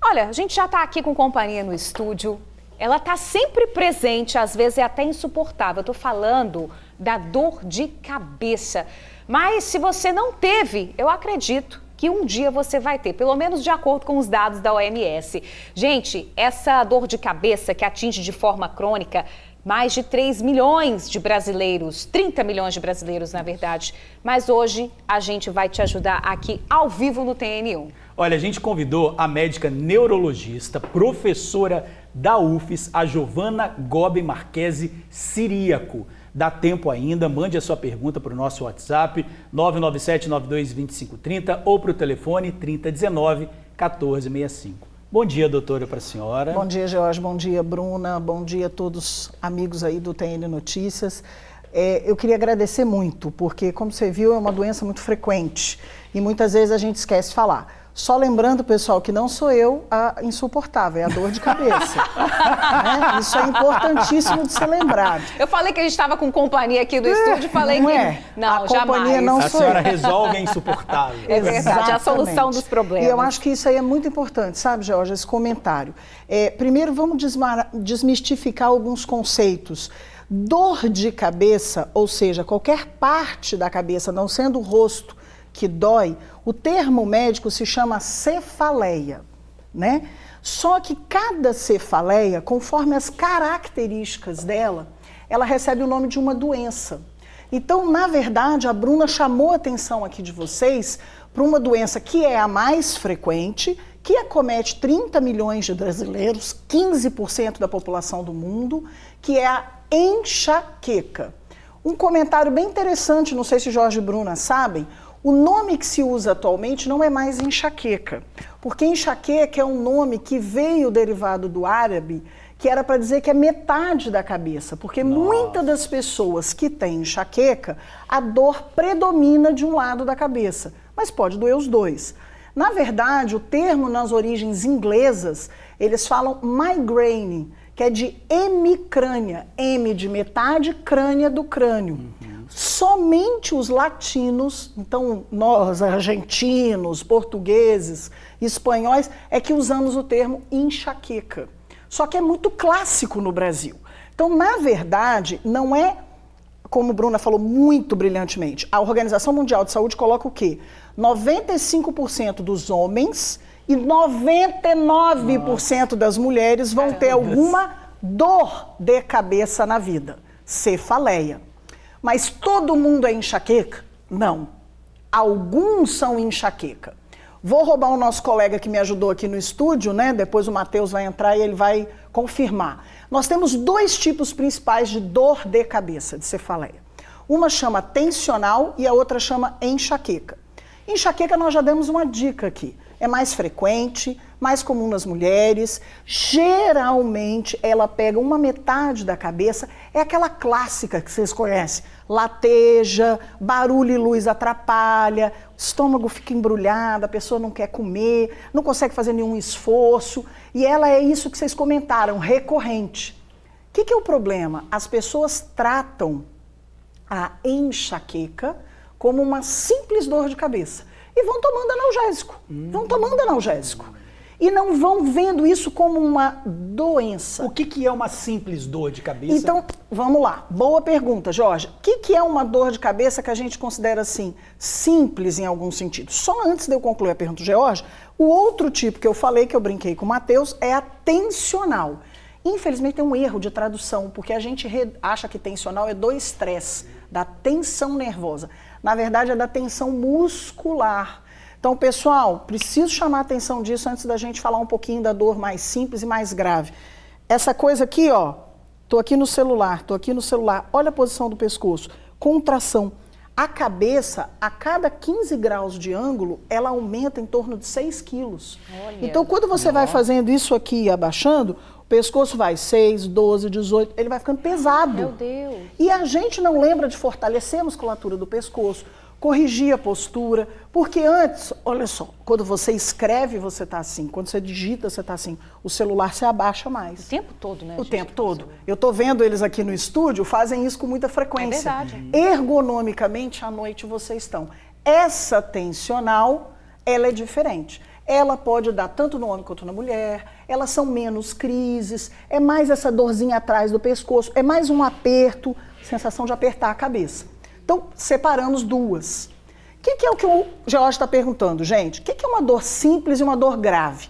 Olha, a gente já está aqui com companhia no estúdio. Ela está sempre presente, às vezes é até insuportável. Eu estou falando da dor de cabeça. Mas se você não teve, eu acredito que um dia você vai ter, pelo menos de acordo com os dados da OMS. Gente, essa dor de cabeça que atinge de forma crônica mais de 3 milhões de brasileiros, 30 milhões de brasileiros, na verdade. Mas hoje a gente vai te ajudar aqui ao vivo no TN1. Olha, a gente convidou a médica neurologista, professora da UFES, a Giovana Gobi Marquesi Ciríaco. Dá tempo ainda, mande a sua pergunta para o nosso WhatsApp 997-92-2530 ou para o telefone 3019-1465. Bom dia, doutora, para a senhora. Bom dia, Jorge. Bom dia, Bruna. Bom dia a todos amigos aí do TN Notícias. Eu queria agradecer muito, porque, como você viu, é uma doença muito frequente e muitas vezes a gente esquece de falar. Só lembrando, pessoal, que não sou eu a insuportável, é a dor de cabeça. Né? Isso é importantíssimo de ser lembrado. Eu falei que a gente estava com companhia aqui do estúdio, falei não que... É. Não, a companhia não a sou senhora eu. resolve a insuportável. É verdade, a solução dos problemas. E eu acho que isso aí é muito importante, sabe, Jorge, esse comentário. Primeiro, vamos desmistificar alguns conceitos. Dor de cabeça, ou seja, qualquer parte da cabeça, não sendo o rosto, que dói, o termo médico se chama cefaleia, né? Só que cada cefaleia, conforme as características dela, ela recebe o nome de uma doença. Então, na verdade, a Bruna chamou a atenção aqui de vocês para uma doença que é a mais frequente, que acomete 30 milhões de brasileiros, 15% da população do mundo, que é a enxaqueca. Um comentário bem interessante, não sei se Jorge e Bruna sabem, o nome que se usa atualmente não é mais enxaqueca, porque enxaqueca é um nome que veio derivado do árabe, que era para dizer que é metade da cabeça, porque muitas das pessoas que têm enxaqueca, a dor predomina de um lado da cabeça, mas pode doer os dois. Na verdade, o termo nas origens inglesas, eles falam migraine, que é de hemicrânia, M de metade, crânia do crânio. Somente os latinos, então nós, argentinos, portugueses, espanhóis, é que usamos o termo enxaqueca. Só que é muito clássico no Brasil. Então, na verdade, não é, como a Bruna falou muito brilhantemente, a Organização Mundial de Saúde coloca o quê? 95% dos homens e 99% das mulheres vão ter alguma dor de cabeça na vida, cefaleia. Mas todo mundo é enxaqueca? Não. Alguns são enxaqueca. Vou roubar o nosso colega que me ajudou aqui no estúdio, né? Depois o Matheus vai entrar e ele vai confirmar. Nós temos dois tipos principais de dor de cabeça, de cefaleia. Uma chama tensional e a outra chama enxaqueca. Enxaqueca nós já demos uma dica aqui. É mais frequente, mais comum nas mulheres. Geralmente ela pega uma metade da cabeça, é aquela clássica que vocês conhecem. Lateja, barulho e luz atrapalha, o estômago fica embrulhado, a pessoa não quer comer, não consegue fazer nenhum esforço. E ela é isso que vocês comentaram, recorrente. O que é o problema? As pessoas tratam a enxaqueca como uma simples dor de cabeça. E vão tomando analgésico. E não vão vendo isso como uma doença. O que é uma simples dor de cabeça? Então, vamos lá. Boa pergunta, Jorge. O que é uma dor de cabeça que a gente considera assim, simples em algum sentido? Só antes de eu concluir a pergunta do Jorge, o outro tipo que eu falei, que eu brinquei com o Matheus, é a tensional. Infelizmente tem um erro de tradução, porque a gente acha que tensional é do estresse, da tensão nervosa. Na verdade, é da tensão muscular. Então, pessoal, preciso chamar a atenção disso antes da gente falar um pouquinho da dor mais simples e mais grave. Essa coisa aqui, ó, tô aqui no celular, olha a posição do pescoço, contração. A cabeça, a cada 15 graus de ângulo, ela aumenta em torno de 6 quilos. Olha. Então, quando você vai fazendo isso aqui e abaixando, o pescoço vai 6, 12, 18, ele vai ficando pesado. Meu Deus! E a gente não lembra de fortalecer a musculatura do pescoço, corrigir a postura, porque antes, olha só, quando você escreve, você está assim, quando você digita, você está assim, o celular se abaixa mais. O tempo todo, né? O tempo todo. Eu estou vendo eles aqui no estúdio, fazem isso com muita frequência. É verdade. Ergonomicamente, à noite vocês estão. Essa tensional, ela é diferente. ela pode dar tanto no homem quanto na mulher, elas são menos crises, é mais essa dorzinha atrás do pescoço, é mais um aperto, sensação de apertar a cabeça. Então, separamos duas. O que é o que o George está perguntando, gente? O que é uma dor simples e uma dor grave?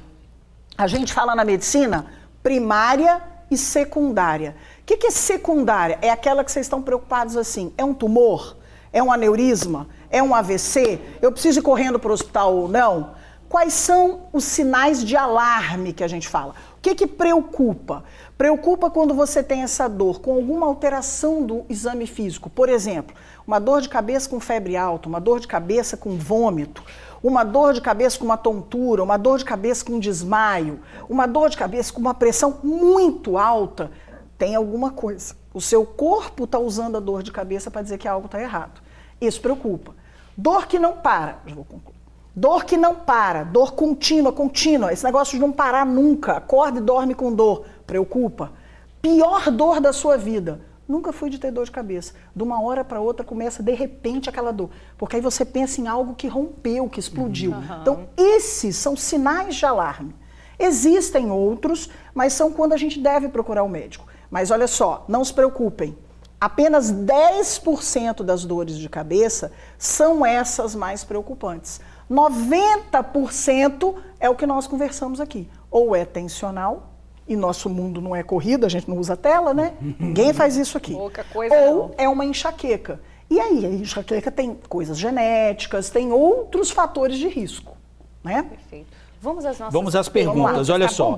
A gente fala na medicina primária e secundária. O que é secundária? É aquela que vocês estão preocupados assim, é um tumor? É um aneurisma? É um AVC? Eu preciso ir correndo para o hospital ou não? Quais são os sinais de alarme que a gente fala? O que preocupa? Preocupa quando você tem essa dor com alguma alteração do exame físico. Por exemplo, uma dor de cabeça com febre alta, uma dor de cabeça com vômito, uma dor de cabeça com uma tontura, uma dor de cabeça com desmaio, uma dor de cabeça com uma pressão muito alta, tem alguma coisa. O seu corpo está usando a dor de cabeça para dizer que algo está errado. Isso preocupa. Dor que não para, já vou concluir. Dor que não para, dor contínua, esse negócio de não parar nunca, acorda e dorme com dor, preocupa. Pior dor da sua vida, nunca fui de ter dor de cabeça. De uma hora para outra começa de repente aquela dor, porque aí você pensa em algo que rompeu, que explodiu. Então esses são sinais de alarme. Existem outros, mas são quando a gente deve procurar o médico. Mas olha só, não se preocupem. Apenas 10% das dores de cabeça são essas mais preocupantes. 90% é o que nós conversamos aqui. Ou é tensional, e nosso mundo não é corrida, a gente não usa tela, né? Ninguém faz isso aqui. Pouca coisa ou não. É uma enxaqueca. E aí, a enxaqueca tem coisas genéticas, tem outros fatores de risco, né? Perfeito. Vamos às perguntas. Olha só.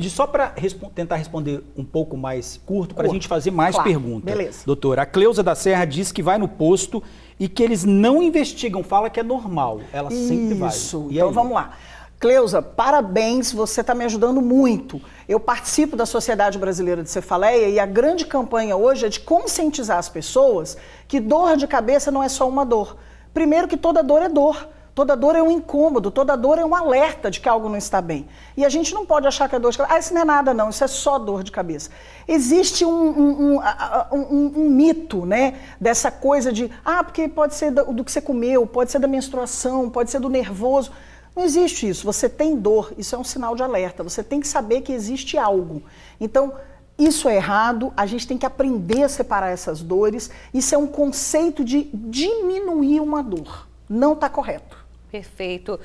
Só para tentar responder um pouco mais curto, para a gente fazer mais perguntas. Beleza. Doutora, a Cleusa da Serra diz que vai no posto e que eles não investigam, fala que é normal. Ela sempre vai. Isso. Então vamos lá. Cleusa, parabéns, você está me ajudando muito. Eu participo da Sociedade Brasileira de Cefaleia e a grande campanha hoje é de conscientizar as pessoas que dor de cabeça não é só uma dor. Primeiro que toda dor é dor. Toda dor é um incômodo, toda dor é um alerta de que algo não está bem. E a gente não pode achar que é dor de cabeça. Isso não é nada não, isso é só dor de cabeça. Existe um mito, né, dessa coisa de, porque pode ser do que você comeu, pode ser da menstruação, pode ser do nervoso. Não existe isso, você tem dor, isso é um sinal de alerta, você tem que saber que existe algo. Então, isso é errado, a gente tem que aprender a separar essas dores, isso é um conceito de diminuir uma dor, não está correto. Perfeito.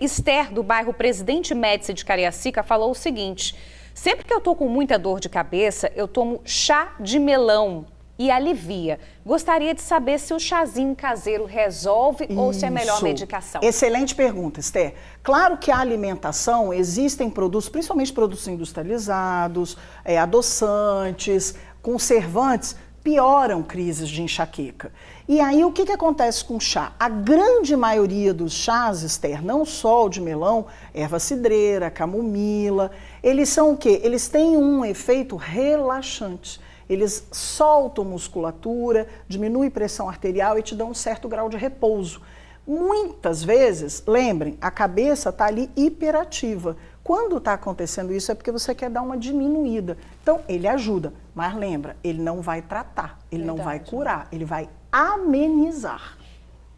Esther, do bairro Presidente Médici de Cariacica, falou o seguinte: sempre que eu tô com muita dor de cabeça, eu tomo chá de melão e alivia. Gostaria de saber se o chazinho caseiro resolve ou se é melhor medicação. Excelente pergunta, Esther. Claro que a alimentação, existem produtos, principalmente produtos industrializados, adoçantes, conservantes, pioram crises de enxaqueca. E aí, o que acontece com o chá? A grande maioria dos chás, Esther, não só o de melão, erva cidreira, camomila, eles são o quê? Eles têm um efeito relaxante. Eles soltam musculatura, diminuem pressão arterial e te dão um certo grau de repouso. Muitas vezes, lembrem, a cabeça está ali hiperativa. Quando está acontecendo isso é porque você quer dar uma diminuída. Então, ele ajuda, mas lembra, ele não vai tratar, ele não vai curar, ele vai amenizar.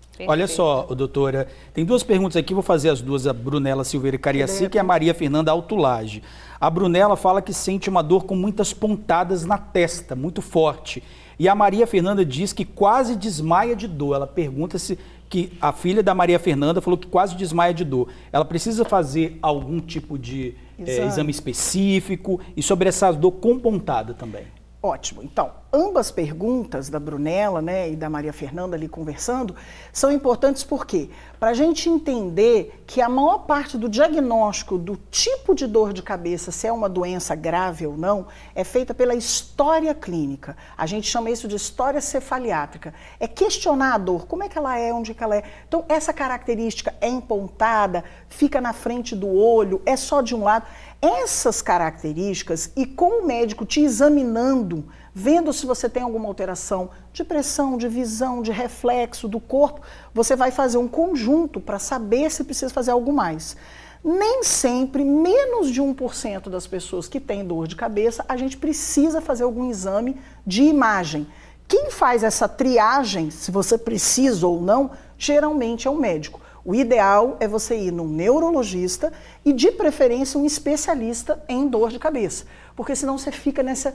Perfeito. Olha só, doutora, tem duas perguntas aqui, vou fazer as duas, a Brunella Silveira Cariacica e a Maria Fernanda Altulage. A Brunella fala que sente uma dor com muitas pontadas na testa, muito forte. E a Maria Fernanda diz que quase desmaia de dor. Ela pergunta se que a filha da Maria Fernanda falou que quase desmaia de dor. Ela precisa fazer algum tipo de exame específico e sobre essa dor com pontada também. Ótimo. Então, ambas perguntas da Brunella, né, e da Maria Fernanda ali conversando, são importantes por quê? Para a gente entender que a maior parte do diagnóstico do tipo de dor de cabeça, se é uma doença grave ou não, é feita pela história clínica. A gente chama isso de história cefaliátrica. É questionar a dor, como é que ela é, onde é que ela é. Então, essa característica é empontada, fica na frente do olho, é só de um lado. Essas características, e com o médico te examinando, vendo se você tem alguma alteração de pressão, de visão, de reflexo do corpo, você vai fazer um conjunto para saber se precisa fazer algo mais. Nem sempre, menos de 1% das pessoas que têm dor de cabeça, a gente precisa fazer algum exame de imagem. Quem faz essa triagem, se você precisa ou não, geralmente é o médico. O ideal é você ir num neurologista e, de preferência, um especialista em dor de cabeça. Porque senão você fica nessa...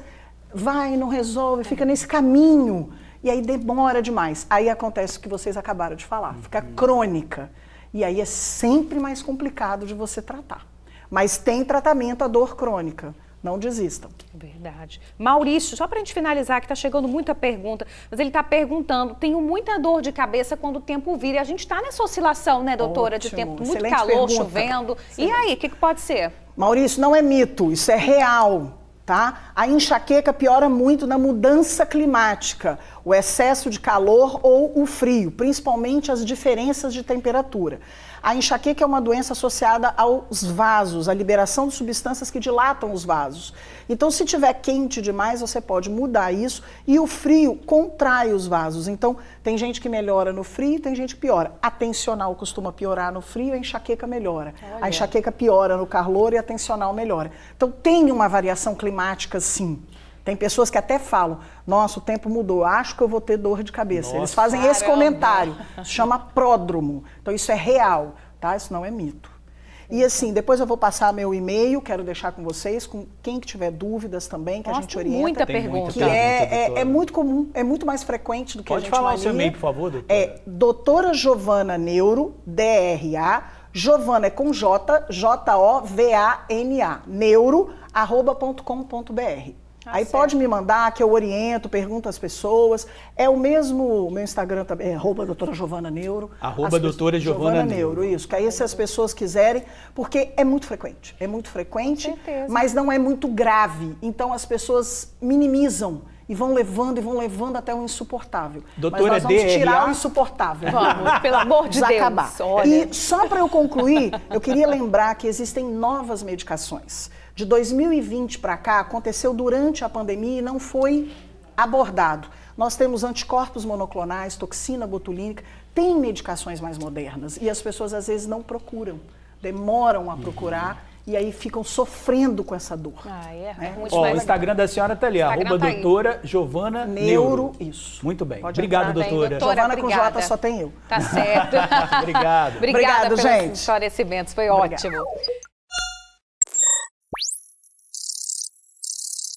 vai, não resolve, fica nesse caminho. E aí demora demais. Aí acontece o que vocês acabaram de falar. Fica crônica. E aí é sempre mais complicado de você tratar. Mas tem tratamento a dor crônica. Não desistam. Verdade. Maurício, só para a gente finalizar, que está chegando muita pergunta, mas ele está perguntando, tenho muita dor de cabeça quando o tempo vira. E a gente está nessa oscilação, né, doutora, Ótimo. de tempo, muito Excelente calor, pergunta. chovendo. Excelente. E aí, o que pode ser? Maurício, não é mito, isso é real. Tá? A enxaqueca piora muito na mudança climática, o excesso de calor ou o frio, principalmente as diferenças de temperatura. A enxaqueca é uma doença associada aos vasos, à liberação de substâncias que dilatam os vasos. Então, se tiver quente demais, você pode mudar isso e o frio contrai os vasos. Então, tem gente que melhora no frio, tem gente que piora. A tensional costuma piorar no frio, a enxaqueca melhora. Olha. A enxaqueca piora no calor e a tensional melhora. Então, tem uma variação climática, sim. Tem pessoas que até falam, nossa, o tempo mudou, acho que eu vou ter dor de cabeça. Nossa, eles fazem esse caramba. comentário, se chama pródromo. Então isso é real, tá? Isso não é mito. E assim, depois eu vou passar meu e-mail, quero deixar com vocês, com quem que tiver dúvidas também, que Nossa, a gente tem orienta. muita Tem muita pergunta. Que doutora. é muito comum, é muito mais frequente do que a Pode gente falar o imagina. seu e-mail, por favor, doutora? É doutora Giovana Neuro, DRA, Giovana é com J, Jovana, neuro@.com.br. Aí certo. pode me mandar que eu oriento, pergunto às pessoas. É o mesmo, meu Instagram também é @doutora Giovana Neuro. Arroba As doutora pessoas- Giovana Neuro. isso. Que aí se as pessoas quiserem, porque é muito frequente, Com certeza. mas não é muito grave. Então as pessoas minimizam e vão levando até o insuportável. Doutora mas nós vamos tirar DRA? o insuportável. Vamos, pelo amor de Deus. Desacabar. Olha. E só para eu concluir, eu queria lembrar que existem novas medicações. De 2020 para cá, aconteceu durante a pandemia e não foi abordado. Nós temos anticorpos monoclonais, toxina botulínica, tem medicações mais modernas e as pessoas às vezes não procuram, demoram a procurar e aí ficam sofrendo com essa dor. É muito Ó, o mais... Instagram da senhora tá ali, Instagram tá aí. doutora Giovana Neuro, isso. Muito bem. Pode Obrigado, entrar. Bem, doutora. doutora. Giovana com obrigada. J só tem eu. Tá certo. Obrigado. Obrigada Obrigado, pelos gente. esclarecimentos, foi Obrigada. ótimo.